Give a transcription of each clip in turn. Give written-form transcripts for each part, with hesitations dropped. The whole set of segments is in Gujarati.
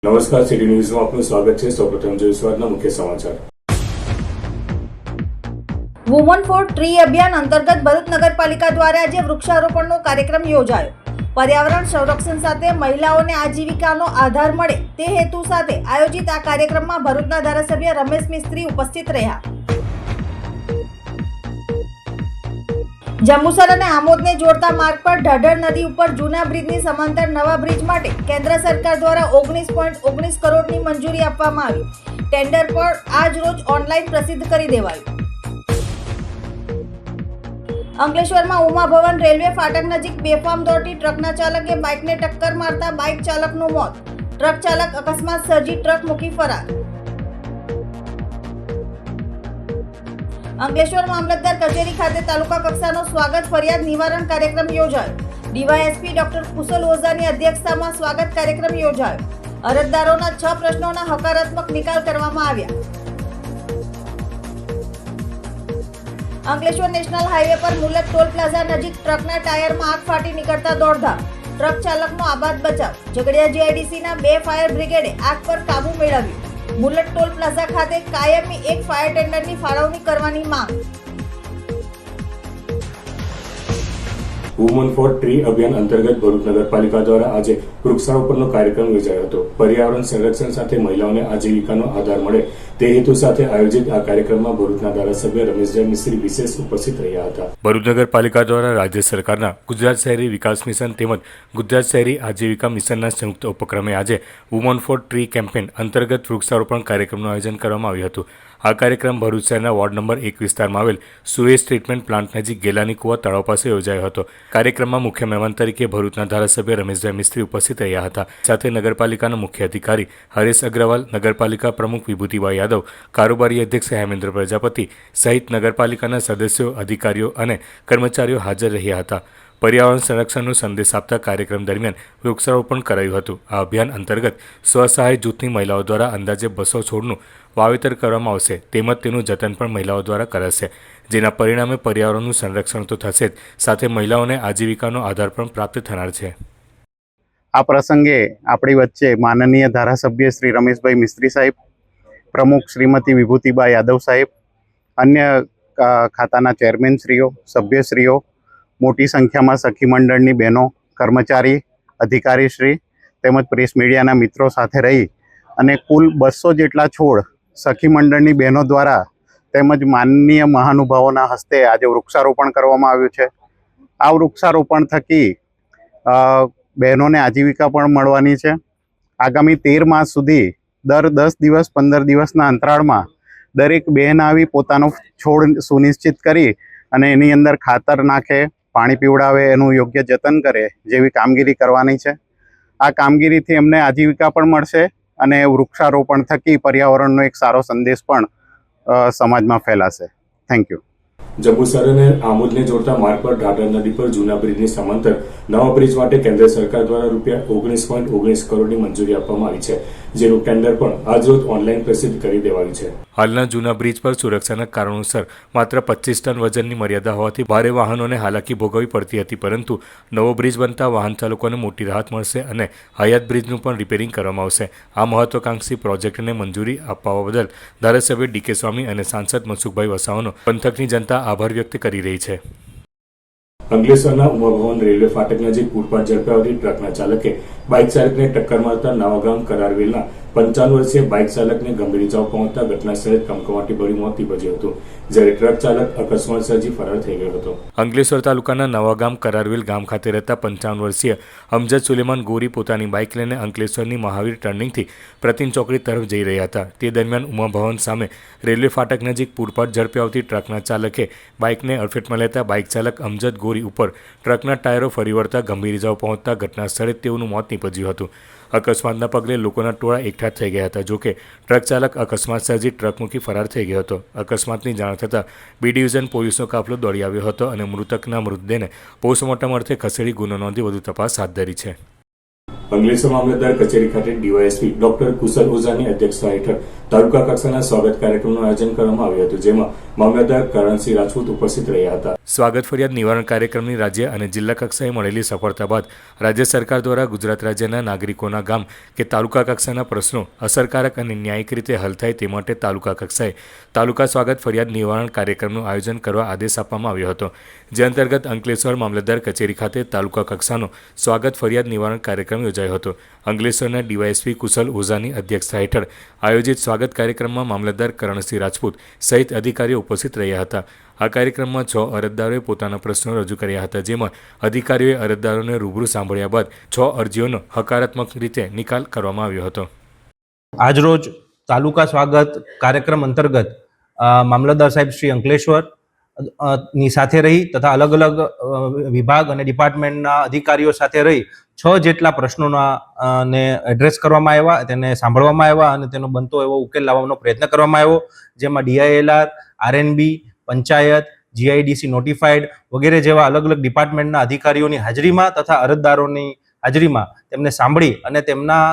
નમસ્કાર, સિટી ન્યૂઝમાં આપનું સ્વાગત છે। સૌપ્રથમ જોઈશું આજના મુખ્ય સમાચાર। વુમન ફોર ટ્રી અભિયાન અંતર્ગત ભરૂચ નગરપાલિકા દ્વારા આજે વૃક્ષારોપણનો કાર્યક્રમ યોજાયો। પર્યાવરણ સંરક્ષણ સાથે મહિલાઓને આજીવિકાનો આધાર મળે તે હેતુ સાથે આયોજિત આ કાર્યક્રમમાં ભરૂચના ધારાસભ્ય રમેશ મિસ્ત્રી ઉપસ્થિત રહ્યા। જંબુસર અને આમોદને જોડતા માર્ગ પર ઢાઢર નદી ઉપર જૂના બ્રિજની સમાંતર નવા બ્રિજ માટે કેન્દ્ર સરકાર દ્વારા 19.19 કરોડની મંજૂરી આપવામાં આવી। ટેન્ડર પર આજ રોજ ઓનલાઈન પ્રસિદ્ધ કરી દેવાયું। અંકલેશ્વરમાં ઉમા ભવન રેલવે ફાટક નજીક બેફામ દોડતી ટ્રકના ચાલકે બાઇકને ટક્કર મારતા બાઇક ચાલકનું મોત। ટ્રક ચાલક અકસ્માત સર્જી ટ્રક મૂકી ફરાર। અંકલેશ્વર મામલતદાર કચેરી ખાતે તાલુકા કક્ષાનો સ્વાગત ફરિયાદ નિવારણ કાર્યક્રમ યોજાયો। ડીવાયએસપી ડોક્ટર કુશલ ઓઝાની અધ્યક્ષતામાં સ્વાગત કાર્યક્રમ યોજાયો। અરજદારોના 6 પ્રશ્નોના હકારાત્મક નિકાલ કરવામાં આવ્યા। અંકલેશ્વર નેશનલ હાઈવે પર મુલક ટોલ પ્લાઝા નજીક ટ્રકના ટાયરમાં આગ ફાટી નીકળતા દોડધામ। ટ્રક ચાલકનો આબાદ બચાવ। ઝઘડિયા જીઆઈડીસીના 2 ફાયર બ્રિગેડે આગ પર કાબુ મેળવ્યો। મુલક ટોલ પ્લાઝા ખાતે કાયમી એક ફાયર ટેન્ડરની ફાળવણી કરવાની માંગ। વુમન ફોર ટ્રી અભિયાન અંતર્ગત ભરૂચ નગરપાલિકા દ્વારા આજે વૃક્ષારોપણનો કાર્યક્રમ યોજાયો હતો। પર્યાવરણ સંરક્ષણ સાથે મહિલાઓને આજીવિકાનો આધાર મળે તે હેતુ સાથે આયોજિત આ કાર્યક્રમમાં ભરૂચના ધારાસભ્ય રમેશભાઈ મિસ્ત્રી વિશેષ ઉપસ્થિત રહ્યા હતા। ભરૂચ નગરપાલિકા દ્વારા રાજ્ય સરકારના ગુજરાત શહેરી વિકાસ મિશન તેમજ ગુજરાત શહેરી આજીવિકા મિશનના સંયુક્ત ઉપક્રમે આજે વુમન ફોર ટ્રી કેમ્પેન અંતર્ગત વૃક્ષારોપણ કાર્યક્રમનું આયોજન કરવામાં આવ્યું હતું। આ કાર્યક્રમ ભરૂચ શહેરના વોર્ડ નંબર 1 વિસ્તારમાં આવેલ સુએજ ટ્રીટમેન્ટ પ્લાન્ટ નજીક ગેલાની કુવા તળાવ પાસે યોજાયો હતો। કાર્યક્રમમાં મુખ્ય મહેમાન તરીકે ભરૂચના ધારાસભ્ય રમેશભાઈ મિસ્ત્રી ઉપસ્થિત રહ્યા હતા। સાથે નગરપાલિકાના મુખ્ય અધિકારી હરેશ અગ્રવાલ, નગરપાલિકા પ્રમુખ વિભૂતિભાઈ યાદવ, કારોબારી અધ્યક્ષ હેમેન્દ્ર પ્રજાપતિ સહિત નગરપાલિકાના સદસ્યો, અધિકારીઓ અને કર્મચારીઓ હાજર રહ્યા હતા। પર્યાવરણ સંરક્ષણનો સંદેશ આપતા કાર્યક્રમ દરમિયાન વૃક્ષારોપણ કરાયું હતું। આ અભિયાન અંતર્ગત સ્વસહાય જૂથની મહિલાઓ દ્વારા અંદાજે 200 છોડનું વાવેતર કરવામાં આવશે તેમજ તેનું જતન પણ મહિલાઓ દ્વારા કરાશે, જેના પરિણામે પર્યાવરણનું સંરક્ષણ તો થશે જ સાથે મહિલાઓને આજીવિકાનો આધાર પણ પ્રાપ્ત થનાર છે। આ પ્રસંગે આપણી વચ્ચે માનનીય ધારાસભ્ય શ્રી રમેશભાઈ મિસ્ત્રી સાહેબ, પ્રમુખ શ્રીમતી વિભૂતિબાઈ યાદવ સાહેબ, અન્ય ખાતાના ચેરમેનશ્રીઓ, સભ્યશ્રીઓ, મોટી સંખ્યામાં સખી મંડળની બહેનો, કર્મચારી, અધિકારીશ્રી તેમજ પ્રેસ મીડિયાના મિત્રો સાથે રહી અને કુલ 200 જેટલા છોડ સખી મંડળની બહેનો દ્વારા તેમજ માનનીય મહાનુભાવોના હસ્તે આજે વૃક્ષારોપણ કરવામાં આવ્યું છે। આ વૃક્ષારોપણ થકી બહેનોને આજીવિકા પણ મળવાની છે। આગામી 13 માસ સુધી દર 10 દિવસ 15 દિવસના અંતરાળમાં દરેક બહેન આવી પોતાનો છોડ સુનિશ્ચિત કરી અને એની અંદર ખાતર નાખે, પાણી પીવડાવે, એનું યોગ્ય જતન કરે જેવી કામગીરી કરવાની છે। આ કામગીરીથી એમને આજીવિકા પણ મળશે અને વૃક્ષારોપણ થકી પર્યાવરણનો એક સારો સંદેશ પણ સમાજમાં ફેલાશે। Thank you. જંબુસર અને આમોદને જોડતા માર્ગ પર ઢાઢર નદી પર જૂના બ્રિજની સમાંતર નવા બ્રિજ માટે કેન્દ્ર સરકાર દ્વારા રૂપિયા 19.19 કરોડની મંજૂરી આપવામાં આવી છે, જેનું ટેન્ડર પણ આજરોજ ઓનલાઈન પ્રસિદ્ધ કરી દેવાયું છે। હાલના જૂના બ્રિજ પર સુરક્ષાના કારણોસર માત્ર 25 ટન વજનની મર્યાદા હોવાથી ભારે વાહનોને હાલાકી ભોગવવી પડતી હતી, પરંતુ નવો બ્રિજ બનતા વાહન ચાલકોને મોટી રાહત મળશે અને હયાત બ્રિજનું પણ રિપેરિંગ કરવામાં આવશે। આ મહત્વાકાંક્ષી પ્રોજેક્ટને મંજૂરી આપવા બદલ ધારાસભ્ય ડીકે સ્વામી અને સાંસદ મનસુખભાઈ વસાવાનો પંથકની જનતા આભાર વ્યક્ત કરી રહી છે। અંકલેશ્વરના ઉમા ભવન રેલવે ફાટક નજીક પૂરપાટ ઝડપે આવતી ટ્રકના ચાલકે બાઇક ચાલકને ટક્કર મારતા નવાગામ કરારવેલના 55 વર્ષીય બાઇક ચાલકને ગંભીર ઇજાઓ પહોંચતા ઘટના સ્થળે કમકમાટી ભર્યું મોત નીપજ્યું હતું, જ્યારે ટ્રક ચાલક અકસ્માત સર્જી ફરાર થઈ ગયો હતો। અંકલેશ્વર તાલુકાના નવાગામ કરારવેલ ગામ ખાતે રહેતા 55 વર્ષીય અમજદ સુલેમાન ગોરી પોતાની બાઇક લઈને અંકલેશ્વરની મહાવીર ટર્નિંગથી પ્રતિન ચોકડી તરફ જઈ રહ્યા હતા। તે દરમિયાન ઉમા ભવન સામે રેલવે ફાટક નજીક પૂરપાટ ઝડપે આવતી ટ્રકના ચાલકે બાઇકને અડફેટમાં લેતા બાઇક ચાલક અમજદ ગોરી ઉપર ટ્રકના ટાયરો ફરી વળતા ગંભીર ઇજાઓ પહોંચતા ઘટના સ્થળે તેઓનું મોત નીપજ્યું હતું। અકસ્માતના પગલે લોકોના ટોળા એકઠા થઈ ગયા હતા, જોકે ટ્રક ચાલક અકસ્માત સર્જી ટ્રક મૂકી ફરાર થઈ ગયો હતો। અકસ્માતની જાણ થતાં બી ડિવિઝન પોલીસનો કાફલો દોડી આવ્યો હતો અને મૃતકના મૃતદેહને પોસ્ટમોર્ટમ અર્થે ખસેડી ગુનો નોંધી વધુ તપાસ હાથ ધરી છે। અંકલેશ્વર મામલતદાર કચેરી ખાતે ડીવાયએસપી ડોક્ટર કુશલ ઓઝાની અધ્યક્ષતા હેઠળ તાલુકા કક્ષાના સ્વાગત કાર્યક્રમનું આયોજન કરવામાં આવ્યું હતું, જેમાં મામલતદાર કરણસિંહ રાજપૂત ઉપસ્થિત રહ્યા હતા. સ્વાગત ફરિયાદ નિવારણ કાર્યક્રમની રાજ્ય અને જિલ્લા કક્ષાએ મળેલી સફળતા બાદ રાજ્ય સરકાર દ્વારા ગુજરાત રાજ્યના નાગરિકોના ગામ કે તાલુકા કક્ષાના પ્રશ્નો અસરકારક અને ન્યાયિક રીતે હલ થાય તે માટે તાલુકા કક્ષાએ તાલુકા સ્વાગત ફરિયાદ નિવારણ કાર્યક્રમનું આયોજન કરવા આદેશ આપવામાં આવ્યો હતો, જે અંતર્ગત અંકલેશ્વર મામલતદાર કચેરી ખાતે તાલુકા કક્ષાનો સ્વાગત ફરિયાદ નિવારણ કાર્યક્રમ યોજાયો હતો. અંકલેશ્વરના ડીવાયએસપી કુશલ ઓઝાની અધ્યક્ષતા હેઠળ આયોજિત સ્વાગત કાર્યક્રમમાં મામલતદાર કરણસિંહ રાજપૂત સહિત અધિકારીઓ ઉપસ્થિત રહ્યા હતા. આ કાર્યક્રમમાં 6 અરજદારોએ પોતાના પ્રશ્નો રજૂ કર્યા હતા, જેમાં અધિકારીઓએ અરજદારોને રૂબરૂ સાંભળ્યા બાદ 6 અરજીઓનો હકારાત્મક રીતે નિકાલ કરવામાં આવ્યો હતો. આજરોજ તાલુકા સ્વાગત કાર્યક્રમ અંતર્ગત મામલતદાર સાહેબ શ્રી અંકલેશ્વર ની સાથે રહી તથા અલગ અલગ વિભાગ અને ડિપાર્ટમેન્ટના અધિકારીઓ સાથે રહી 6 જેટલા પ્રશ્નોના ને એડ્રેસ કરવામાં આવ્યા, તેને સાંભળવામાં આવ્યા અને તેનો બનતો એવો ઉકેલ લાવવાનો પ્રયત્ન કરવામાં આવ્યો, જેમાં DILR, RNB, panchayat, GIDC notified વગેરે જેવા અલગ અલગ ડિપાર્ટમેન્ટના અધિકારીઓની હાજરીમાં તથા અરજદારોની હાજરીમાં તેમને સાંભળી અને તેમના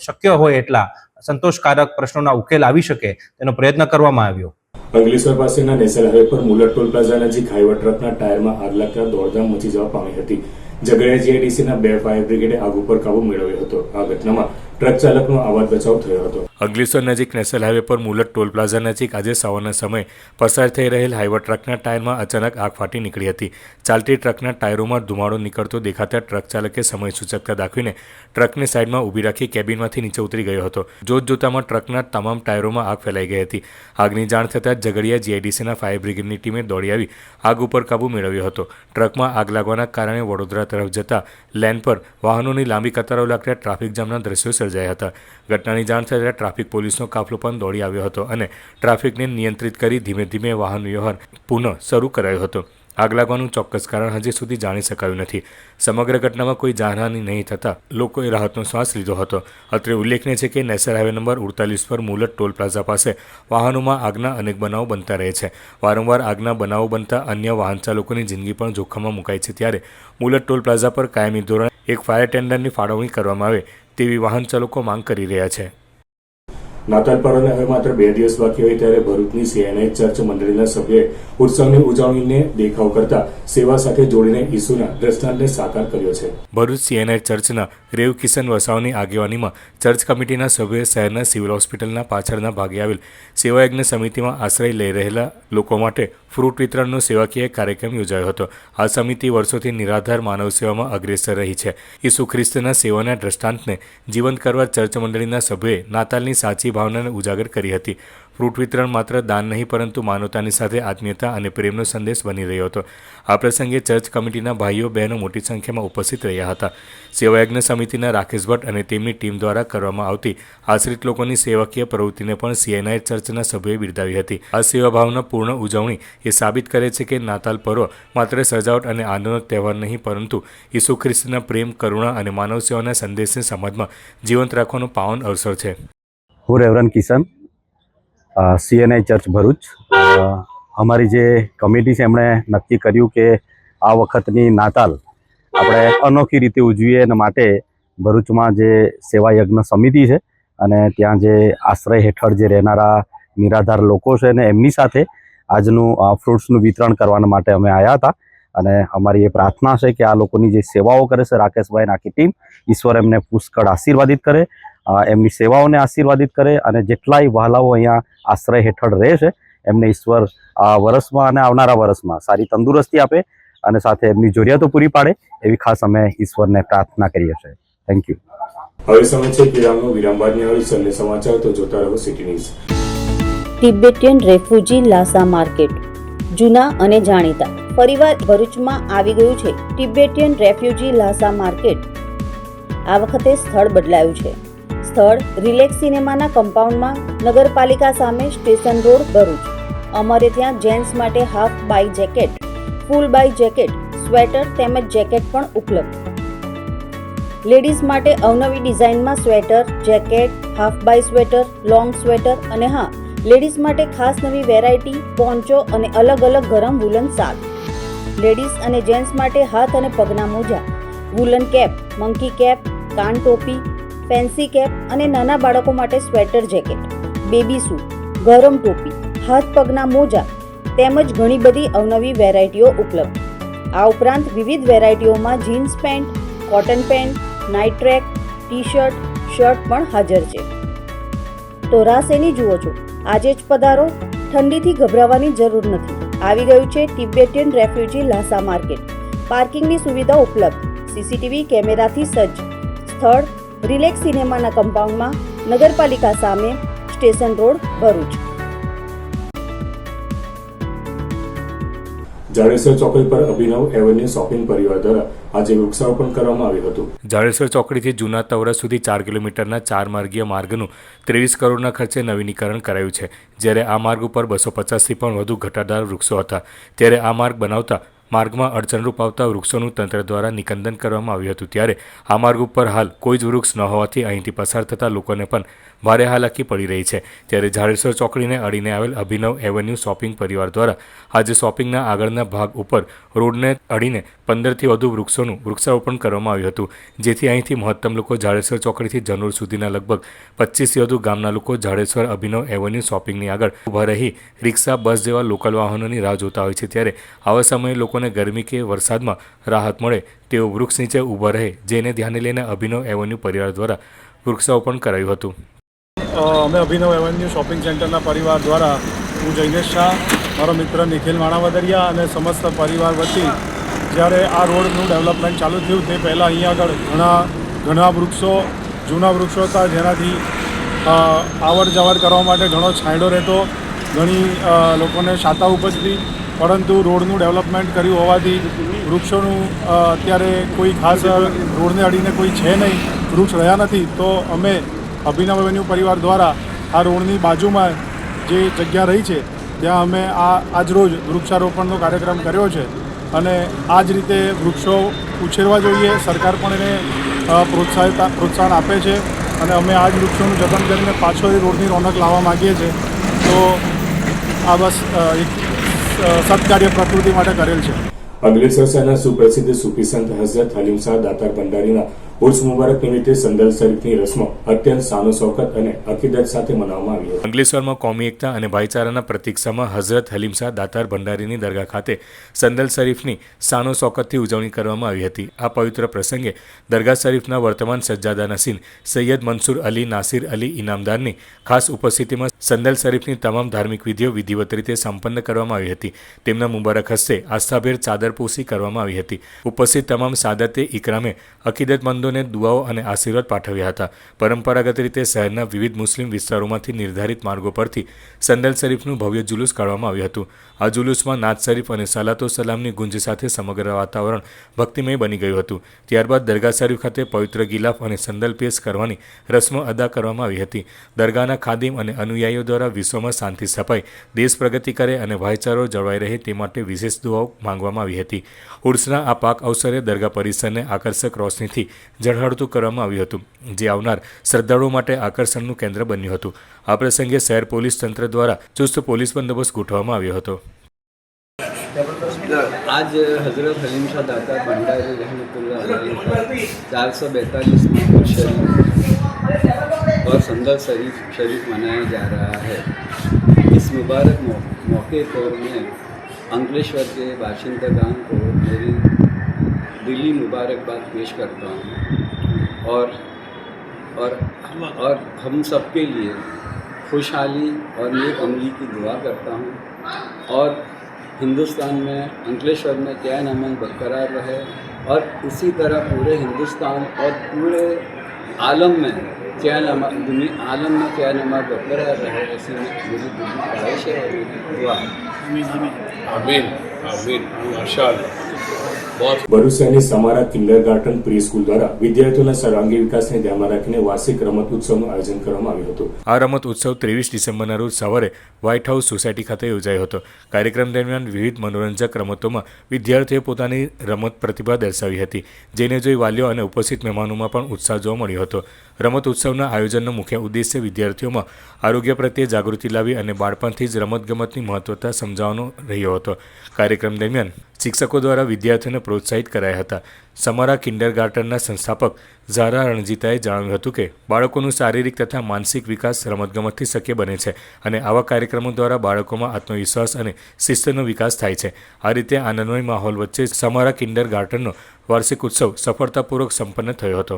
શક્ય હોય એટલા સંતોષકારક પ્રશ્નોના ઉકેલ આવી શકે તેનો પ્રયત્ન કરવામાં આવ્યો. અંકલેશ્વર પાસેના નેશનલ હાઈવે પર મુલર ટોલ પ્લાઝા નજીક હાઈવે ટ્રકના ટાયરમાં આગ લાગતા દોડધામ મચી જવા પામી હતી. ઝઘડિયા GIDCના 2 ફાયર બ્રિગેડે આગ ઉપર કાબુ મેળવ્યો હતો. આ ઘટનામાં ટ્રક ચાલકનો આવાજ બચાવ થયો હતો. અંકલેશ્વર નજીક નેશનલ હાઈવે પર મુલર ટોલ પ્લાઝા નજીક આજે સવારના સમયે પસાર થઈ રહેલ હાઈવે ટ્રકના ટાયરમાં અચાનક આગ ફાટી નીકળી હતી. ચાલતી ટ્રકના ટાયરોમાં ધુમાડો નીકળતો દેખાતા ટ્રક ચાલકે સમય સૂચકતા દાખવીને ટ્રકને સાઈડમાં ઊભી રાખી કેબિનમાંથી નીચે ઉતરી ગયો હતો. જોતજોતામાં ટ્રકના તમામ ટાયરોમાં આગ ફેલાઈ ગઈ હતી. આગની જાણ થતાં ઝઘડિયા GIDCના ફાયર બ્રિગેડની ટીમે દોડી આવી આગ ઉપર કાબુ મેળવ્યો હતો. ટ્રકમાં આગ લાગવાના કારણે વડોદરા તરફ જતા લેન પર વાહનોની લાંબી કતારો લાગતા ટ્રાફિક જામના દ્રશ્યો સર્જાયા હતા. ઘટનાની જાણ થતાં ટ્રાફિક પોલીસનો કાફલો પણ દોડી આવ્યો હતો અને ટ્રાફિકને નિયંત્રિત કરી ધીમે ધીમે વાહન વ્યવહાર પુનઃ શરૂ કરાયો હતો. આગ લાગવાનું ચોક્કસ કારણ હજી સુધી જાણી શકાયું નથી. સમગ્ર ઘટનામાં કોઈ જાનહાનિ નહીં થતાં લોકોએ રાહતનો શ્વાસ લીધો હતો. અત્રે ઉલ્લેખનીય છે કે નેશનલ હાઈવે નંબર 48 પર મુલર ટોલ પ્લાઝા પાસે વાહનોમાં આગના અનેક બનાવો બનતા રહે છે. વારંવાર આગના બનાવો બનતા અન્ય વાહન ચાલકોની જિંદગી પણ જોખમમાં મુકાય છે, ત્યારે મુલર ટોલ પ્લાઝા પર કાયમી ધોરણે એક ફાયર ટેન્ડરની ફાળવણી કરવામાં આવે તેવી વાહન ચાલકો માંગ કરી રહ્યા છે. નાતાલ પર્વને હવે માત્ર 2 દિવસ બાકી હોય ત્યારે ભરૂચની CNI ચર્ચ મંડળીના સભ્યોએ ઉત્સવની ઉજવણીને દેખાવ કરતા સેવા સાથે જોડીને ઈસુના દ્રષ્ટાંતને સાકાર કર્યો છે. ભરૂચ CNI ચર્ચના રેવ કિશન વસાવની આગેવાનીમાં ચર્ચ કમિટીના સભ્યોએ શહેરના સિવિલ હોસ્પિટલના પાછળના ભાગે આવેલ સેવાયજ્ઞ સમિતિમાં આશ્રય લઈ રહેલા લોકો માટે ફ્રૂટ વિતરણનો સેવાકીય કાર્યક્રમ યોજાયો હતો. આ સમિતિ વર્ષોથી નિરાધાર માનવ સેવામાં અગ્રેસર રહી છે. ઈસુ ખ્રિસ્તના સેવાના દ્રષ્ટાંતને જીવંત કરવા ચર્ચ મંડળીના સભ્યોએ નાતાલની સાચી ભાવનાને ઉજાગર કરી હતી. ફ્રૂટ વિતરણ માત્ર દાન નહીં પરંતુ માનવતાની સાથે આત્મીયતા અને પ્રેમનો સંદેશ બની રહ્યો હતો. આ પ્રસંગે ચર્ચ કમિટીના ભાઈઓ બહેનો મોટી સંખ્યામાં ઉપસ્થિત રહ્યા હતા. સેવાયજ્ઞ સમિતિના રાકેશ ભટ્ટ અને તેમની ટીમ દ્વારા કરવામાં આવતી આશ્રિત લોકોની સેવાકીય પ્રવૃત્તિને પણ CNI ચર્ચના સભ્યોએ બિરદાવી હતી. આ સેવાભાવના પૂર્ણ ઉજવણી એ સાબિત કરે છે કે નાતાલ પર્વ માત્ર સજાવટ અને આનંદનો તહેવાર નહીં પરંતુ ઈસુ ખ્રિસ્તના પ્રેમ, કરુણા અને માનવ સેવાના સંદેશને સમાજમાં જીવંત રાખવાનો પાવન અવસર છે. હું reverend Kishan, CNI church Bharuch. અમારી જે કમિટી છે એમણે નક્કી કર્યું કે આ વખતની નાતાલ આપણે અનોખી રીતે ઉજવીએ એના માટે ભરૂચમાં જે સેવા યજ્ઞ સમિતિ છે અને ત્યાં જે આશ્રય હેઠળ જે રહેનારા નિરાધાર લોકો છે ને એમની સાથે આજનું ફ્રૂટ્સનું વિતરણ કરવા માટે અમે આવ્યા હતા. અને અમારી એ પ્રાર્થના છે કે આ લોકોની જે સેવાઓ કરે છે રાકેશભાઈ આખી ટીમ, ઈશ્વર એમને પુષ્કળ આશીર્વાદિત કરે, એમની સેવાઓને આશીર્વાદિત કરે અને જેટલાય વહાલાઓ અહીંયા આશ્રય હેઠળ રહે છે એમને ઈશ્વર આ વર્ષમાં અને આવનારા વર્ષમાં સારી તંદુરસ્તી આપે અને સાથે એમની જરૂરિયાતો પૂરી પાડે એવી ખાસ અમે ઈશ્વરને પ્રાર્થના કરીએ છીએ. Thank you. હવે સમય છે વિરામનો. વિરામ બાદ નિહાળી સમાચાર તો જોતા રહો city news. Tibetan refugee Lhasa market જૂના અને જાણીતા ફરીવાર ભરૂચમાં આવી ગયું છે. Tibetan refugee Lhasa market. આ વખતે સ્થળ બદલાયું છે. સ્થળ રિલેક્સ સિનેમાના કમ્પાઉન્ડમાં નગરપાલિકા સામે સ્ટેશન રોડ ભરૂચ. અમારે ત્યાં જેન્ટ્સ માટે હાફ બાય જેકેટ, ફૂલ બાય જેકેટ, સ્વેટર તેમજ જેકેટ પણ ઉપલબ્ધ. લેડીઝ માટે અવનવી ડિઝાઇનમાં સ્વેટર, જેકેટ, હાફ બાય સ્વેટર, લોંગ સ્વેટર અને હા, લેડીઝ માટે ખાસ નવી વેરાયટી પોન્ચો અને અલગ અલગ ગરમ વુલન શાલ. લેડીઝ અને જેન્ટ્સ માટે હાથ અને પગના મોજા, વુલન કેપ, મંકી કેપ, કાન ટોપી, ફેન્સી કેપ અને નાના બાળકો માટે સ્વેટર જેકેટ, બેબી સૂટ, ગરમ ટોપી, હાથ પગના મોજા તેમજ ઘણી બધી અવનવી વેરાયટીઓ ઉપલબ્ધ. આ ઉપરાંત વિવિધ વેરાયટીઓમાં jeans pant, cotton pant, night track, T shirt, shirt પણ હાજર છે. તો રાહ શેની જુઓ છો? આજે જ પધારો. ઠંડીથી ગભરાવાની જરૂર નથી. આવી ગયું છે તિબેટિયન રેફ્યુજી લાસા માર્કેટ. પાર્કિંગની સુવિધા ઉપલબ્ધ. સીસીટીવી કેમેરાથી સજ્જ. સ્થળ રિલેક્સ સિનેમાના કમ્પાઉન્ડમાં, નગરપાલિકા સામે, સ્ટેશન રોડ, ભરૂચ. જાડેશ્વર ચોકડી પર અભિનવ એવન્યુ શોપિંગ પરિવાર દ્વારા આજે વૃક્ષારોપણ કરવામાં આવ્યું હતું. જાડેશ્વર ચોકડીથી જૂના તવરા સુધી 4 કિલોમીટરના 4 માર્ગીય માર્ગનું 23 કરોડના ખર્ચે નવીનીકરણ કરાયું છે. જ્યારે આ માર્ગ ઉપર 250થી પણ વધુ ઘટાદાર વૃક્ષો હતા. ત્યારે આ માર્ગ બનાવતા માર્ગમાં અડચણરૂપ આવતા વૃક્ષોનું તંત્ર દ્વારા નિકંદન કરવામાં આવ્યું હતું. ત્યારે આ માર્ગ ઉપર હાલ કોઈ જ વૃક્ષ ન હોવાથી અહીંથી પસાર થતા લોકોને પણ ભારે હાલાકી પડી રહી છે. ત્યારે જાડેશ્વર ચોકડીને અડીને આવેલ અભિનવ એવન્યુ શોપિંગ પરિવાર દ્વારા આજે શોપિંગના આગળના ભાગ ઉપર રોડને અડીને 15થી વધુ વૃક્ષોનું વૃક્ષારોપણ કરવામાં આવ્યું હતું. જેથી અહીંથી મહત્તમ લોકો જાડેશ્વર ચોકડીથી જનોર સુધીના લગભગ 25થી વધુ ગામના લોકો જાડેશ્વર અભિનવ એવન્યુ શોપિંગની આગળ ઊભા રહી રિક્ષા, બસ જેવા લોકલ વાહનોની રાહ જોતા હોય છે. ત્યારે આવા સમયે લોકોને ગરમી કે વરસાદમાં રાહત મળે તેઓ વૃક્ષ નીચે ઊભા રહે, જેને ધ્યાને લઈને અભિનવ એવન્યુ પરિવાર દ્વારા વૃક્ષારોપણ કરાયું હતું. અમે અભિનવ એવન્યુ શોપિંગ સેન્ટરના પરિવાર દ્વારા હું જૈનેશ શાહ, મારો મિત્ર નિખિલ માણાવદરિયા અને સમસ્ત પરિવાર વતી જ્યારે આ રોડનું ડેવલપમેન્ટ ચાલુ થયું તે પહેલાં અહીંયા આગળ ઘણા વૃક્ષો, જૂના વૃક્ષો હતા જેનાથી આવર જવર કરવા માટે ઘણો છાંયડો રહેતો, ઘણી લોકોને શાતા ઉપજતી. પરંતુ રોડનું ડેવલપમેન્ટ કર્યું હોવાથી વૃક્ષોનું અત્યારે કોઈ ખાસ રોડને અડીને કોઈ છે નહીં, વૃક્ષ રહ્યા નથી. તો અમે અભિનવ એવન્યુ પરિવાર દ્વારા આ રોડની બાજુમાં જે જગ્યા રહી છે ત્યાં અમે આજરોજ વૃક્ષારોપણનો કાર્યક્રમ કર્યો છે. અને આ જ રીતે વૃક્ષો ઉછેરવા જોઈએ. સરકાર પણ એને પ્રોત્સાહન આપે છે અને અમે આ જ વૃક્ષોનું જતન કરીને પાછો એ રોડની રોનક લાવવા માગીએ છીએ. તો આ બસ એક સત્કાર્ય પ્રકૃતિ માટે કરેલ છે. અંકલેશ્વર શહેરના સુપ્રસિદ્ધ સૂફી સંત હઝરત હલીમ શાહ દાતાર ભંડારીના ઉર્સ મુબારક નિમિત્તે સંદલ શરીફની રસ્મો અત્યંત શાનો શૌકત અને અકીદત સાથે મનાવવામાં આવી હતી. અંકલેશ્વરમાં કોમી એકતા અને ભાઈચારાના પ્રતીક્ષામાં હઝરત હલીમ શાહ દાતાર ભંડારીની દરગાહ ખાતે સંદલ શરીફની શાનો શૌકતથી ઉજવણી કરવામાં આવી હતી. આ પવિત્ર પ્રસંગે દરગાહ શરીફના વર્તમાન સજ્જાદા નસીન સૈયદ મનસુર અલી નાસિર અલી ઇનામદારની ખાસ ઉપસ્થિતિમાં સંદલ શરીફની તમામ ધાર્મિક વિધિઓ વિધિવત રીતે સંપન્ન કરવામાં આવી હતી. તેમના મુબારક હસ્તે આસ્થાભેર ચાદરપોશી કરવામાં આવી હતી. ઉપસ્થિત તમામ સાદતે ઇકરામે અકીદતમંદોને દુઆઓ અને આશીર્વાદ પાઠવ્યા હતા. પરંપરાગત રીતે શહેરના વિવિધ મુસ્લિમ વિસ્તારોમાંથી નિર્ધારિત માર્ગો પરથી સંદલ શરીફનું ભવ્ય જુલુસ કાઢવામાં આવ્યું હતું. આ જુલુસમાં નાત શરીફ અને સલાતો સલામની ગુંજ સાથે સમગ્ર વાતાવરણ ભક્તિમય બની ગયું હતું. ત્યારબાદ દરગાહ શરીફ ખાતે પવિત્ર ગિલાફ અને સંદલ પેશ કરવાની રસ્મ અદા કરવામાં આવી હતી. દરગાહના ખાદિમ અને અનુયાયીઓ દ્વારા વિશ્વમાં શાંતિ સ્થપાય, દેશ પ્રગતિ કરે અને ભાઈચારો જળવાઈ રહે તે માટે વિશેષ દુઆઓ માંગવામાં આવી હતી. ઉર્સના આ પાક અવસરે દરગાહ પરિસરને આકર્ષક રોશનીથી ઝળહળતું કરવામાં આવ્યું હતું, જે આવનાર શ્રદ્ધાળુઓ માટે આકર્ષણનું કેન્દ્ર બન્યું હતું. આ પ્રસંગે શહેર પોલીસ તંત્ર દ્વારા ચુસ્ત પોલીસ બંદોબસ્ત ગોઠવવામાં આવ્યો હતો. आज हज़रत हलीम शाह दातार भंडारी रहमतुल्लाह अलैह का 442वां शरीफ और संदल शरीफ मनाया जा रहा है. इस मुबारक मौके पर मैं अंकलेश्वर के बाशिंदगान को मेरी दिली मुबारकबाद पेश करता हूँ और हम सब के लिए खुशहाली और नेक अमली की दुआ करता हूँ और हिंदुस्तान में अंकलेश्वर में चैन अमन बरकरार रहे और इसी तरह पूरे हिंदुस्तान और पूरे आलम में चैन अमन बरकरार रहे, ऐसी मेरी ख्वाहिश है और मेरी दुआ है. आमीन आमीन माशाअल्लाह. ભરૂચ શહેરની સમારા કિન્ડરગાર્ટન પ્રી સ્કૂલ દ્વારા વિદ્યાર્થીઓના સર્વાંગી વિકાસને ધ્યાનમાં રાખીને વાર્ષિક રમત ઉત્સવનું આયોજન કરવામાં આવ્યું હતું. આ રમત ઉત્સવ 23 ડિસેમ્બરના રોજ સવારે વ્હાઇટ હાઉસ સોસાયટી ખાતે યોજાયો હતો. કાર્યક્રમ દરમિયાન વિવિધ મનોરંજક રમતોમાં વિદ્યાર્થીઓએ પોતાની રમત પ્રતિભા દર્શાવી હતી, જેને જોઈ વાલીઓ અને ઉપસ્થિત મહેમાનોમાં પણ ઉત્સાહ જોવા મળ્યો હતો. રમત ઉત્સવના આયોજનનો મુખ્ય ઉદ્દેશ્ય વિદ્યાર્થીઓમાં આરોગ્ય પ્રત્યે જાગૃતિ લાવી અને બાળપણથી જ રમતગમતની મહત્વતા સમજાવવાનો રહ્યો હતો. કાર્યક્રમ દરમિયાન શિક્ષકો દ્વારા વિદ્યાર્થીઓને પ્રોત્સાહિત કરાયા હતા. સમારા કિન્ડરગાર્ટનના સંસ્થાપક ઝારા રણજીતાએ જણાવ્યું હતું કે બાળકોનું શારીરિક તથા માનસિક વિકાસ રમતગમતથી શક્ય બને છે અને આવા કાર્યક્રમો દ્વારા બાળકોમાં આત્મવિશ્વાસ અને શિસ્તનો વિકાસ થાય છે. આ રીતે આનંદમય માહોલ વચ્ચે સમારા કિન્ડરગાર્ટનનો વાર્ષિક ઉત્સવ સફળતાપૂર્વક સંપન્ન થયો હતો.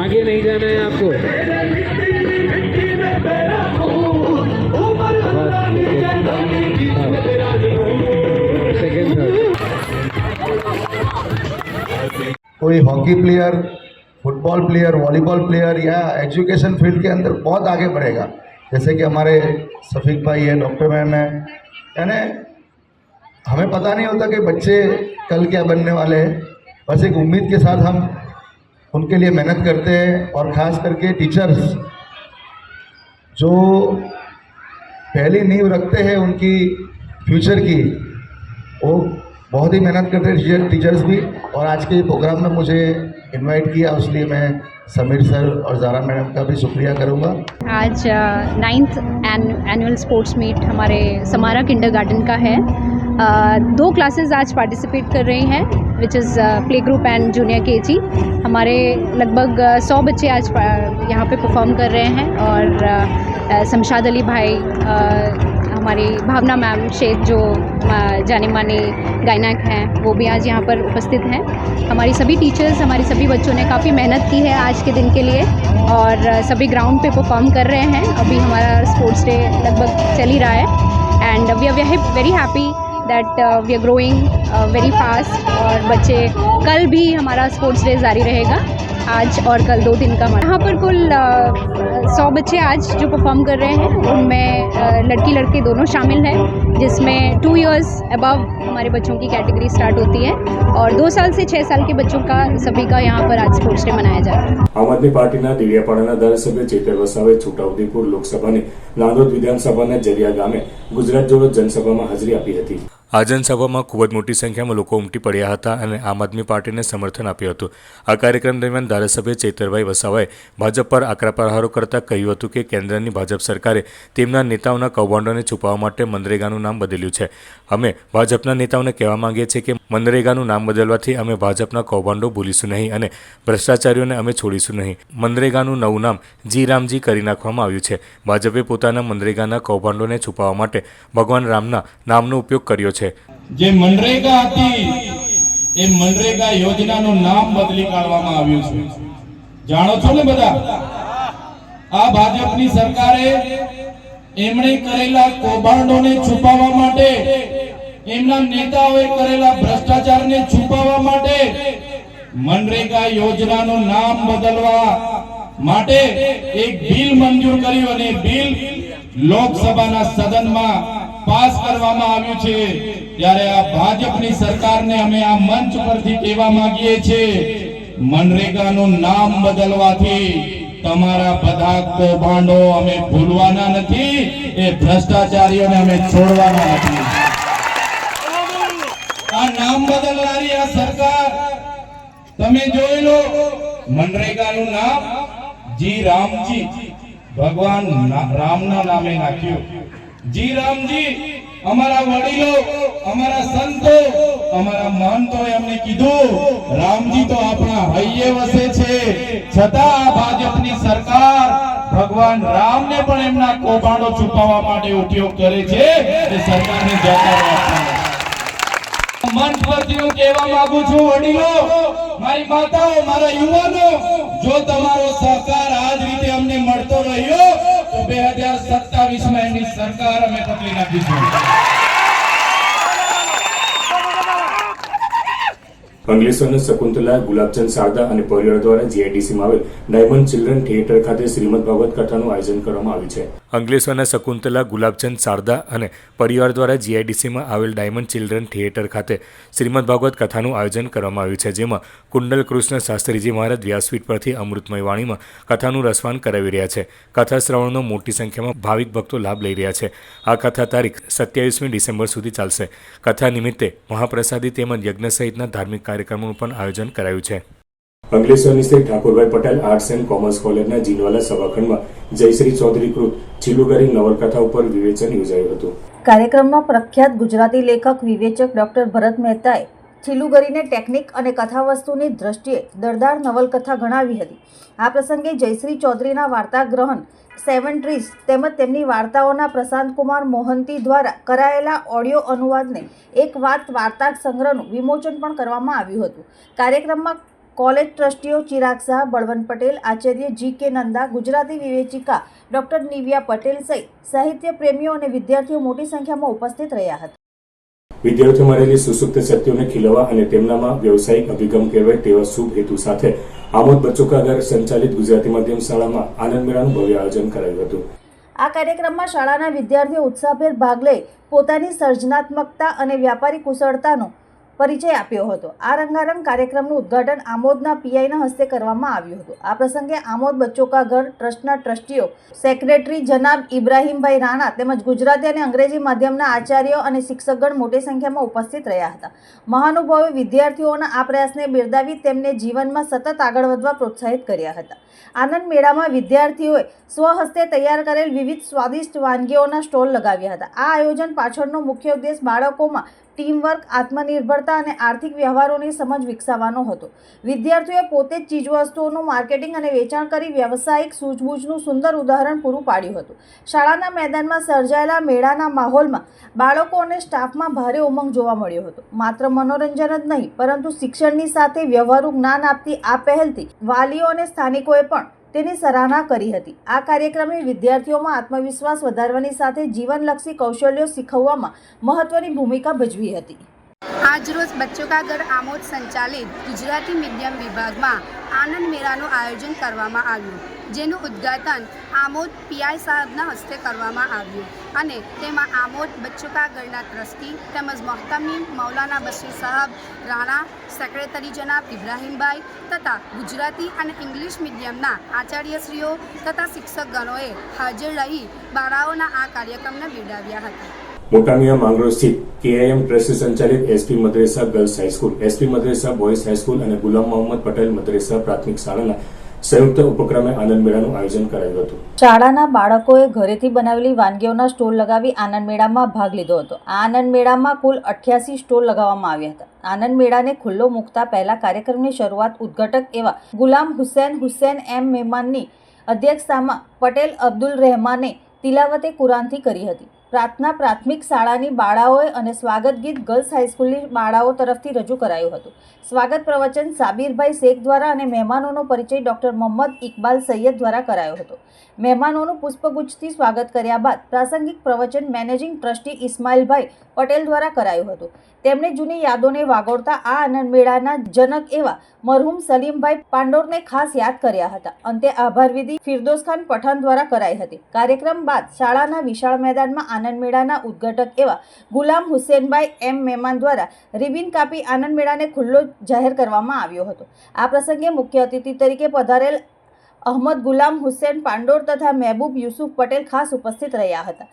आगे नहीं जाना है आपको. कोई hockey player, football player, volleyball player या एजुकेशन फील्ड के अंदर बहुत आगे बढ़ेगा. जैसे कि हमारे सफ़ीक भाई है, डॉक्टर मैम है, यानी हमें पता नहीं होता कि बच्चे कल क्या बनने वाले हैं. बस एक उम्मीद के साथ हम उनके लिए मेहनत करते हैं और ख़ास करके टीचर्स जो पहली नींव रखते हैं उनकी फ्यूचर की, वो बहुत ही मेहनत करते हैं टीचर्स भी. और आज के प्रोग्राम में मुझे इनवाइट किया, उसलिए मैं समीर सर और ज़ारा मैडम का भी शुक्रिया करूँगा. आज 9th एनुअल स्पोर्ट्स मीट हमारे समारा किंडरगार्टन का है. 2 क्लासेस आज पार्टिसिपेट कर रही हैं, which is play group and junior KG. हमारे लगभग 100 बच्चे आज यहाँ पे परफॉर्म कर रहे हैं और शमशाद अली भाई, हमारी भावना मैम शेख जो जाने माने गायक हैं, वो भी आज यहाँ पर उपस्थित हैं. हमारी सभी टीचर्स, हमारे सभी बच्चों ने काफ़ी मेहनत की है आज के दिन के लिए और सभी ग्राउंड पे परफॉर्म कर रहे हैं. अभी हमारा स्पोर्ट्स डे लगभग चल ही रहा है and we are very happy that we are growing very fast. और बच्चे कल भी हमारा स्पोर्ट्स डे जारी रहेगा, आज और कल 2 दिन का. यहाँ पर कुल 100 बच्चे आज जो परफॉर्म कर रहे हैं, उनमें लड़की लड़के दोनों शामिल हैं, जिसमें 2 years अबव हमारे बच्चों की कैटेगरी स्टार्ट होती है और 2 साल से 6 साल के बच्चों का सभी का यहाँ पर आज स्पोर्ट्स डे मनाया जा रहा है. આમ આદમી પાર્ટીના દેડિયાપાડાના ધારાસભ્ય ચેતર વસાવાએ છોટાઉદેપુર લોકસભાની નાંદોદ વિધાનસભાના જરિયા ગામે ગુજરાત જોડો જનસભામાં હાજરી આપી હતી. આ જનસભામાં ખૂબ જ મોટી સંખ્યામાં લોકો ઉમટી પડ્યા હતા અને આમ આદમી પાર્ટીને સમર્થન આપ્યું હતું. આ કાર્યક્રમ દરમિયાન ધારાસભ્ય ચેતરભાઈ વસાવાએ ભાજપ પર આકરા પ્રહારો કરતા કહ્યું હતું કે કેન્દ્રની ભાજપ સરકારે તેમના નેતાઓના કૌભાંડોને છુપાવવા માટે મનરેગાનું નામ બદલ્યું છે. અમે ભાજપના નેતાઓને કહેવા માંગીએ છીએ કે મનરેગાનું નામ બદલવાથી અમે ભાજપના કૌભાંડો ભૂલીશું નહીં અને ભ્રષ્ટાચારીઓને અમે છોડીશું નહીં. મનરેગાનું નવું નામ જી રામજી કરી નાખવામાં આવ્યું છે. ભાજપે પોતાના મનરેગાના કૌભાંડોને છુપાવવા માટે ભગવાન રામના નામનો ઉપયોગ કર્યો છે. જે મનરેગા હતી એ મનરેગા યોજનાનું નામ બદલી કાઢવામાં આવ્યું છે. જાણો છો ને બધા, આ ભાજપની સરકારે એમણે કરેલા કૌભાંડોને છુપાવવા માટે, એમના નેતાઓએ કરેલા ભ્રષ્ટાચારને છુપાવવા માટે મનરેગા યોજનાનું નામ બદલવા માટે એક બિલ મંજૂર કર્યું અને બિલ લોકસભાના સદનમાં પાસ કરવામાં આવ્યું છે. ત્યારે આ ભાજપની સરકારને અમે આ મંચ પરથી કહેવા માંગીએ છીએ, મનરેગાનું નામ બદલવાથી તમારા બધા કૌભાંડો અમે ભૂલવાના નથી, એ ભ્રષ્ટાચારીઓને અમે છોડવાના નથી. આ નામ બદલનારી આ સરકાર તમે જોઈ લો, મનરેગાનું નામ જી રામજી, ભગવાન રામના નામે નાખ્યું. જી રામજી, અમારા વડીલો, અમારા સંતો, અમારા મહંતોએ અમને કીધું રામજી તો આપણા હૈયે વસે છે, છતાં આ ભાજપની સરકાર ભગવાન રામને પણ એમના કૌભાંડો છુપાવવા માટે ઉપયોગ કરે છે. એ સરકારને જવાબદારી આપવાની. મંચ પરથી હું કહેવા માંગુ છું, વડીલો, મારી માતાઓ, મારા યુવાનો, જો તમારો સહકાર આ જ રીતે અમને મળતો રહ્યો તો 2027 માં એની સરકાર અમે બદલી નાખીશું. અંકલેશ્વરના શકુંતલા, ગુલાબચંદ શારદા અને પરિવાર દ્વારા જીઆઈડીસીમાં આવેલ ડાયમંડ ચિલ્ડ્રન થિયેટર ખાતે શ્રીમદ ભાગવત કથાનું આયોજન કરવામાં આવ્યું છે. અંકલેશ્વરના શકુંતલા, ગુલાબચંદ શારદા અને પરિવાર દ્વારા જીઆઈડીસીમાં આવેલ ડાયમંડ ચિલ્ડ્રન થિયેટર ખાતે શ્રીમદ ભાગવત કથાનું આયોજન કરવામાં આવ્યું છે, જેમાં કુંડલ કૃષ્ણ શાસ્ત્રીજી મહારાજ વ્યાસપીઠ પરથી અમૃતમય વાણીમાં કથાનું રસપાન કરાવી રહ્યા છે. કથા શ્રવણનો મોટી સંખ્યામાં ભાવિક ભક્તો લાભ લઈ રહ્યા છે. આ કથા તારીખ 27મી ડિસેમ્બર સુધી ચાલશે. કથા નિમિત્તે મહાપ્રસાદી તેમજ યજ્ઞ સહિતના ધાર્મિક કાર્યક્રમોનું પણ આયોજન કરાયું છે. અંકલેશ્વરની Shri Thakorbhai Patel arts and commerce કોલેજના જીનવાલા સભાખંડમાં જયશ્રી ચૌધરી કૃત છીલુગરી નવલકથા ઉપર વિવેચન યોજાયું હતું. કાર્યક્રમમાં પ્રખ્યાત ગુજરાતી લેખક વિવેચક ડોક્ટર ભરત મહેતાએ છીલુગરીને ટેકનિક અને કથાવસ્તુની દ્રષ્ટિએ દરદાર નવલકથા ગણાવી હતી. આ પ્રસંગે જયશ્રી ચૌધરીના વાર્તા ગ્રહણ 7 ટ્રીઝ તેમજ તેમની વાર્તાઓના પ્રશાંતકુમાર મોહંતી દ્વારા કરાયેલા ઓડિયો અનુવાદને એક વાત વાર્તા સંગ્રહનું વિમોચન પણ કરવામાં આવ્યું હતું. કાર્યક્રમમાં college ટ્રસ્ટીઓ Chirag Shah, Balwant Patel, Acharya G.K. Nanda, Gujarati વિવેચિકા doctor Nivia Patel સહિત સાહિત્ય પ્રેમીઓ અને વિદ્યાર્થીઓ મોટી સંખ્યામાં ઉપસ્થિત રહ્યા હતા. વિદ્યાર્થીઓમાં રહેલી સુસુપ્ત શક્તિઓને ખીલવવા અને તેમનામાં વ્યવસાયિક અભિગમ કેળવાય તેવા શુભ હેતુ સાથે આમોદ બચ્ચોકાગર સંચાલિત ગુજરાતી માધ્યમ શાળામાં આનંદ મેળાનું ભવ્ય આયોજન કરાયું હતું. આ કાર્યક્રમમાં શાળાના વિદ્યાર્થીઓ ઉત્સાહભેર ભાગ લઈ પોતાની સર્જનાત્મકતા અને વ્યાપારી કુશળતાનો પરિચય આપ્યો હતો. આ રંગારંગ કાર્યક્રમનું ઉદ્ઘાટન આમોદના પીઆઈના હસ્તે કરવામાં આવ્યું હતું. આ પ્રસંગે આમોદ બચ્ચોકાગર ટ્રસ્ટના ટ્રસ્ટીઓ, સેક્રેટરી જનાબ ઇબ્રાહીમભાઈ રાણા તેમજ ગુજરાતી અને અંગ્રેજી માધ્યમના આચાર્યો અને શિક્ષકગણ મોટી સંખ્યામાં ઉપસ્થિત રહ્યા હતા. મહાનુભાવોએ વિદ્યાર્થીઓના આ પ્રયાસને બિરદાવી તેમને જીવનમાં સતત આગળ વધવા પ્રોત્સાહિત કર્યા હતા. આનંદ મેળામાં વિદ્યાર્થીઓએ સ્વહસ્તે તૈયાર કરેલ વિવિધ સ્વાદિષ્ટ વાનગીઓના સ્ટોલ લગાવ્યા હતા. આ આયોજન પાછળનો મુખ્ય ઉદ્દેશ બાળકોમાં ટીમવર્ક, આત્મનિર્ભરતા અને આર્થિક વ્યવહારોની સમજ વિકસાવવાનો હતો. વિદ્યાર્થીઓએ પોતે જ ચીજવસ્તુઓનું માર્કેટિંગ અને વેચાણ કરી વ્યવસાયિક સૂઝબૂઝનું સુંદર ઉદાહરણ પૂરું પાડ્યું હતું. શાળાના મેદાનમાં સર્જાયેલા મેળાના માહોલમાં બાળકો અને સ્ટાફમાં ભારે ઉમંગ જોવા મળ્યો હતો. માત્ર મનોરંજન જ નહીં પરંતુ શિક્ષણની સાથે વ્યવહારુ જ્ઞાન આપતી આ પહેલથી વાલીઓ અને સ્થાનિકોએ પણ તેની સરાહના કરી હતી. આ કાર્યક્રમે વિદ્યાર્થીઓમાં આત્મવિશ્વાસ વધારવાની સાથે જીવનલક્ષી કૌશલ્યો શીખવવામાં મહત્વની ભૂમિકા ભજવી હતી. આજરોજ બચ્ચોકાગર આમોદ સંચાલિત ગુજરાતી મીડિયમ વિભાગમાં આનંદ મેળાનું આયોજન કરવામાં આવ્યું, જેનું ઉદ્ઘાટન આમોદ પીઆઈ સાહેબના હસ્તે કરવામાં આવ્યું અને તેમાં આમોદ બચ્ચોકાગરના ટ્રસ્ટી તેમજ મોહતમી મૌલાના બશીર સાહેબ રાણા, સેક્રેટરી જનાબ ઇબ્રાહીમભાઈ તથા ગુજરાતી અને ઇંગ્લિશ મીડિયમના આચાર્યશ્રીઓ તથા શિક્ષકગણોએ હાજર રહી બાળાઓના આ કાર્યક્રમને બિરદાવ્યા હતા. મોટામિયા માંગરોળ સ્થિત KIM ટ્રસ્ટ સંચાલિત SP Madresa girls high school, SP Madresa boys high school અને ગુલામ મોહમ્મદ પટેલ મદ્રેસા પ્રાથમિક શાળાના સંયુક્ત ઉપક્રમે આનંદ મેળાનું આયોજન કરાયું હતું. શાળાના બાળકોએ ઘરેથી બનાવેલી વાનગીઓના સ્ટોલ લગાવી આનંદ મેળામાં ભાગ લીધો હતો. આ આનંદ મેળામાં કુલ 88 સ્ટોલ લગાવવામાં આવ્યા હતા. આનંદ મેળાને ખુલ્લો મૂકતા પહેલા કાર્યક્રમની શરૂઆત ઉદ્ઘાટક એવા ગુલામ હુસૈન M. મહેમાનની અધ્યક્ષતામાં પટેલ અબ્દુલ રહેમાને તિલાવતે કુરાનથી કરી હતી. પ્રાર્થના પ્રાથમિક શાળાની બાળાઓએ અને સ્વાગત ગીત ગર્લ્સ હાઈસ્કૂલની બાળાઓ તરફથી રજૂ કરાયું હતું. સ્વાગત પ્રવચન સાબિરભાઈ શેખ દ્વારા અને મહેમાનોનો પરિચય ડોક્ટર મોહમ્મદ ઇકબાલ સૈયદ દ્વારા કરાયો હતો. મહેમાનોનું પુષ્પગુચ્છથી સ્વાગત કર્યા બાદ પ્રાસંગિક પ્રવચન મેનેજિંગ ટ્રસ્ટી ઇસ્માઇલભાઈ પટેલ દ્વારા કરાયું હતું. તેમણે જૂની યાદોને વાગોળતા આ આનંદ મેળાના જનક એવા મરહુમ સલીમભાઈ પાંડોરને ખાસ યાદ કર્યા હતા. અંતે આભાર વિધિ ફિરદોસખાન પઠાણ દ્વારા કરાઈ હતી. કાર્યક્રમ બાદ શાળાના વિશાળ મેદાનમાં આનંદ મેળાના ઉદ્ઘાટક એવા ગુલામ હુસૈનભાઈ M. મહેમાન દ્વારા રિબિન કાપી આનંદ મેળાને ખુલ્લો જાહેર કરવામાં આવ્યો હતો. આ પ્રસંગે મુખ્ય અતિથિ તરીકે પધારેલ અહમદ ગુલામ હુસૈન પાંડોર તથા મહેબૂબ યુસુફ પટેલ ખાસ ઉપસ્થિત રહ્યા હતા.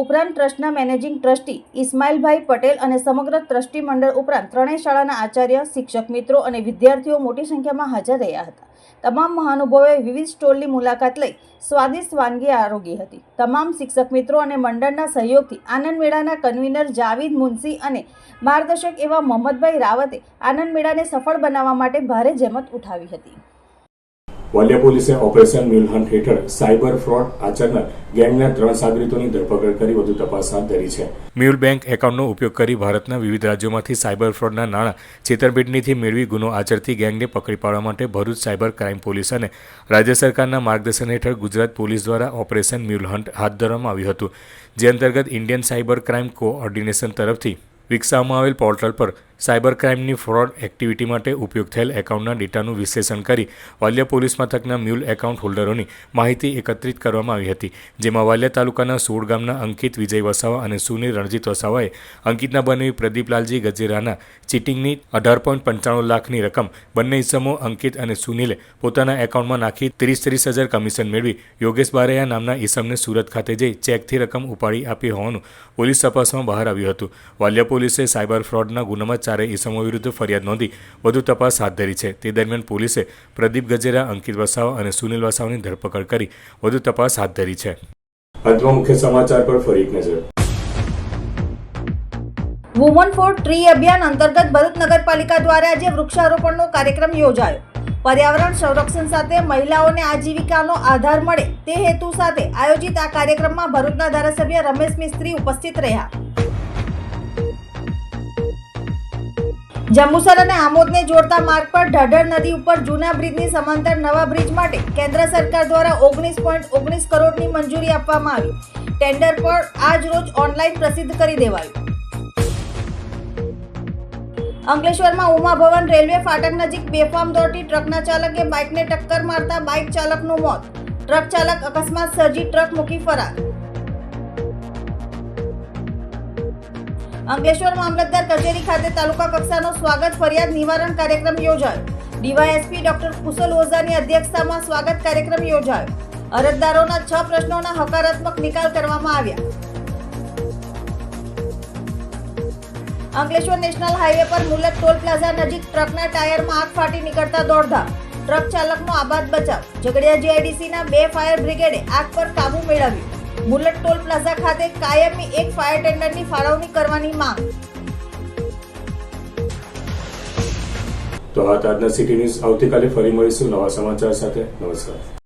ઉપરાંત ટ્રસ્ટના મેનેજિંગ ટ્રસ્ટી ઇસ્માઇલભાઈ પટેલ અને સમગ્ર ટ્રસ્ટી મંડળ ઉપરાંત ત્રણેય શાળાના આચાર્ય, શિક્ષક મિત્રો અને વિદ્યાર્થીઓ મોટી સંખ્યામાં હાજર રહ્યા હતા. તમામ મહાનુભાવોએ વિવિધ સ્ટોલની મુલાકાત લઈ સ્વાદિષ્ટ વાનગી આરોગી હતી. તમામ શિક્ષક મિત્રો અને મંડળના સહયોગથી આનંદ મેળાના કન્વીનર જાવીદ મુનસી અને માર્ગદર્શક એવા મોહમ્મદભાઈ રાવતે આનંદ મેળાને સફળ બનાવવા માટે ભારે જહેમત ઉઠાવી હતી. વાલિયા પોલીસે ઓપરેશન મ્યુલ હન્ટ હેઠળ સાયબર ફ્રોડ આચરનાર ગેંગના 3 સાગરીતોની ધરપકડ કરી વધુ તપાસ હાથ ધરી છે. મ્યુલ બેંક એકાઉન્ટનો ઉપયોગ કરી ભારતના વિવિધ રાજ્યોમાંથી સાયબર ફ્રોડના નાણાં છેતરપિંડીથી મેળવી ગુનો આચરતી ગેંગને પકડી પાડવા માટે ભરૂચ સાયબર ક્રાઇમ પોલીસ અને રાજ્ય સરકારના માર્ગદર્શન હેઠળ ગુજરાત પોલીસ દ્વારા ઓપરેશન મ્યુલ હન્ટ હાથ ધરવામાં આવ્યું હતું, જે અંતર્ગત ઇન્ડિયન સાયબર ક્રાઇમ કોઓર્ડિનેશન તરફથી વિકસાવવામાં આવેલ પોર્ટલ પર સાયબર ક્રાઇમની ફ્રોડ એક્ટિવિટી માટે ઉપયોગ થયેલ એકાઉન્ટના ડેટાનું વિશ્લેષણ કરી વાલિયા પોલીસ મથકના મ્યુલ એકાઉન્ટ હોલ્ડરોની માહિતી એકત્રિત કરવામાં આવી હતી, જેમાં વાલિયા તાલુકાના 16 ગામના અંકિત વિજય વસાવા અને સુનિલ રણજીત વસાવાએ અંકિતના બનેવી પ્રદીપલાલજી ગજેરાના ચીટિંગની 18.95 લાખની રકમ બંને ઇસમો અંકિત અને સુનિલે પોતાના એકાઉન્ટમાં નાખી 30,000 કમિશન મેળવી યોગેશ બારૈયા નામના ઇસમને સુરત ખાતે જઈ ચેકથી રકમ ઉપાડી આપી હોવાનું પોલીસ તપાસમાં બહાર આવ્યું હતું. વાલિયા પોલીસે સાયબર ફ્રોડના ગુનામાં ચારેય ઇસમો વિરુદ્ધ ફરિયાદ નોંધી વધુ તપાસ હાથ ધરી છે. તે દરમિયાન પોલીસે પ્રદીપ ગજેરા, અંકિત વસાવા અને સુનિલ વસાવાની ધરપકડ કરી વધુ તપાસ હાથ ધરી છે. અંતમાં મુખ્ય સમાચાર પર ફરી એક નજર. વુમન ફોર ટ્રી અભિયાન અંતર્ગત ભરૂચ નગરપાલિકા દ્વારા આજે વૃક્ષારોપણનો કાર્યક્રમ યોજાયો. પર્યાવરણ સંરક્ષણ સાથે મહિલાઓને આજીવિકાનો આધાર મળે તે હેતુ સાથે આયોજિત આ કાર્યક્રમમાં ભરૂચના ધારાસભ્ય રમેશ મિસ્ત્રી ઉપસ્થિત રહ્યા. જંબુસર અને આમોદને જોડતા માર્ગ પર ઢાઢર નદી ઉપર જૂના બ્રિજની સમાંતર નવા બ્રિજ માટે કેન્દ્ર સરકાર દ્વારા 19.19 કરોડની મંજૂરી આપવામાં આવી. ટેન્ડર પર આજ રોજ ઓનલાઈન પ્રસિદ્ધ કરી દેવાયું. અંકલેશ્વરમાં ઉમા ભવન રેલવે ફાટક નજીક બેફામ દોડતી ટ્રકના ચાલકે બાઇકને ટક્કર મારતા બાઇક ચાલકનું મોત. ટ્રક ચાલક અકસ્માત સર્જી ટ્રક મૂકી ફરાર. અંકલેશ્વર મામલતદાર કચેરી ખાતે તાલુકા કક્ષાનો સ્વાગત ફરિયાદ નિવારણ કાર્યક્રમ યોજાયો. ડીવાયએસપી ડોક્ટર કુશલ ઓઝાની અધ્યક્ષતામાં સ્વાગત કાર્યક્રમ યોજાયો. અરજદારોના 6 પ્રશ્નોના હકારાત્મક નિકાલ કરવામાં આવ્યા. અંકલેશ્વર નેશનલ હાઈવે પર મુલક ટોલ પ્લાઝા નજીક ટ્રકના ટાયરમાં આગ ફાટી નીકળતા દોડધામ. ટ્રક ચાલકનો આબાદ બચાવ. ઝઘડિયા જીઆઈડીસીના 2 ફાયર બ્રિગેડે આગ પર કાબુ મેળવ્યો. મુલક ટોલ પ્લાઝા ખાતે કાયમી 1 ફાયર ટેન્ડરની ફાળવણી કરવાની માંગ. તો આ આજના સિટી ન્યૂઝ. આવતીકાલે ફરી મળીશું નવા સમાચાર સાથે. નમસ્કાર.